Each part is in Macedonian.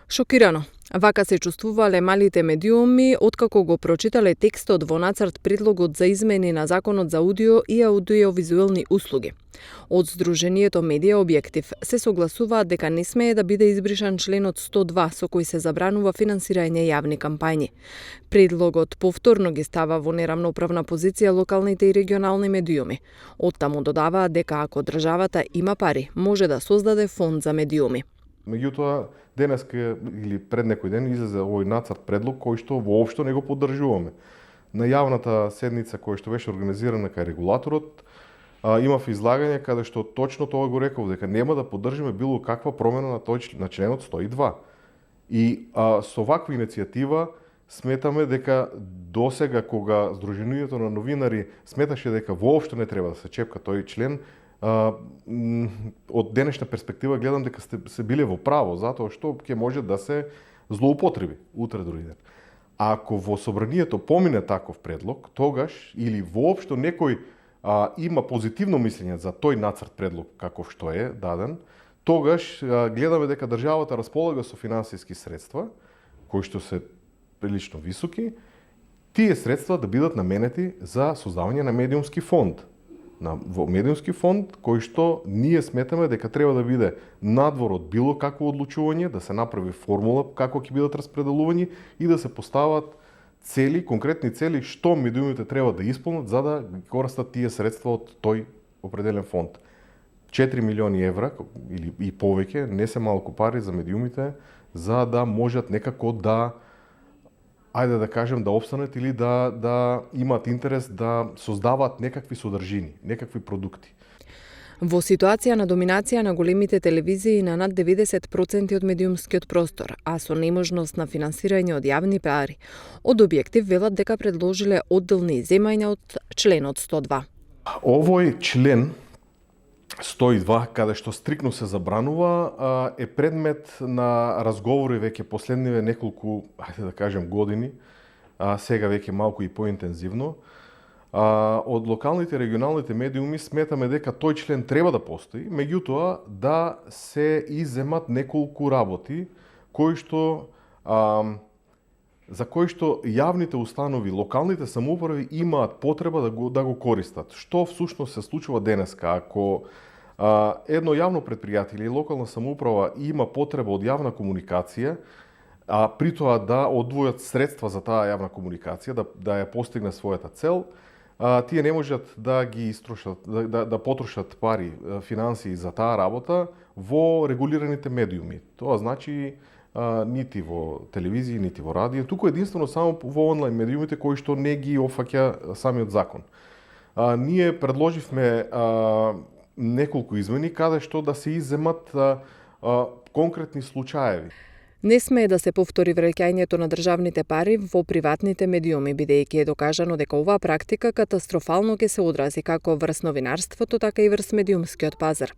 Шокирано. Вака се чувствувале малите медиуми откако го прочитале текстот во нацрт предлогот за измени на Законот за аудио и аудиовизуелни услуги. Од Сдруженијето Медија Објектив се согласуваат дека не смее да биде избришан членот 102 со кој се забранува финансирање јавни кампањи. Предлогот повторно ги става во нерамноправна позиција локалните и регионални медиуми. Оттаму додаваат дека ако државата има пари, може да создаде фонд за медиуми. Меѓутоа, денеска или пред некој ден излезе овој нацрт предлог кој што воопшто не го поддржуваме. На јавната седница која што беше организирана кај регулаторот, имав излагање каде што точно тоа го реков, дека нема да поддржиме било каква промена на членот 102. И со ваква иницијатива сметаме дека досега кога Сдруженијето на новинари сметаше дека воопшто не треба да се чепка тој член, од денешна перспектива гледам дека се биле во право, затоа што ќе може да се злоупотреби утре други ден. Ако во собранието помине таков предлог, тогаш или воопшто некој има позитивно мислење за тој нацрт предлог каков што е даден, тогаш гледаме дека државата располага со финансиски средства кои што се прилично високи, тие средства да бидат наменети за создавање на медиумски фонд. Во медиумски фонд, кој што ние сметаме дека треба да биде надвор од било какво одлучување, да се направи формула како ќе бидат распределувани и да се постават цели, конкретни цели што медиумите треба да исполнат за да користат тие средства од тој определен фонд. 4 милиони евра или и повеќе не се малку пари за медиумите за да можат некако да да кажем, да опстанат или да имат интерес да создаваат некакви содржини, некакви продукти. Во ситуација на доминација на големите телевизии на над 90% од медиумскиот простор, а со неможност на финансирање од јавни пари, од Објектив велат дека предложиле одделни земања од членот 102. Овој член 102, каде што стрикно се забранува, е предмет на разговори веќе последниве неколку, да кажем, години, сега веќе малку и поинтензивно. Од локалните и регионалните медиуми сметаме дека тој член треба да постои, меѓутоа да се иземат неколку работи за кои што јавните установи, локалните самоуправи имаат потреба да го користат. Што всушност се случува денеска? Ако едно јавно предпријатие или локална самоуправа има потреба од јавна комуникација, а при тоа да одвојат средства за таа јавна комуникација, да ја постигне својата цел, тие не можат да ги истрошат, да потрошат пари, финансии за таа работа во регулираните медиуми. Тоа значи нити во телевизија, нити во радио, туку единствено само во онлайн медиумите кои што не ги опфаќа самиот закон. Ние предложивме неколку измени каде што да се иземат конкретни случаеви. Не смее да се повтори враќањето на државните пари во приватните медиуми, бидејќи е докажано дека оваа практика катастрофално ќе се одрази како врз новинарството, така и врз медиумскиот пазар.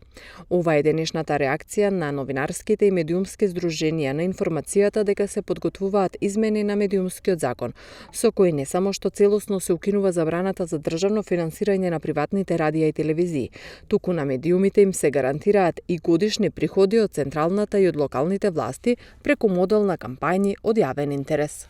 Ова е денешната реакција на новинарските и медиумски здруженија на информацијата дека се подготвуваат измени на медиумскиот закон, со кои не само што целосно се укинува забраната за државно финансирање на приватните радија и телевизии, туку на медиумите им се гарантираат и годишни приходи од централната и од локалните власти преку модел на кампањи од јавен интерес.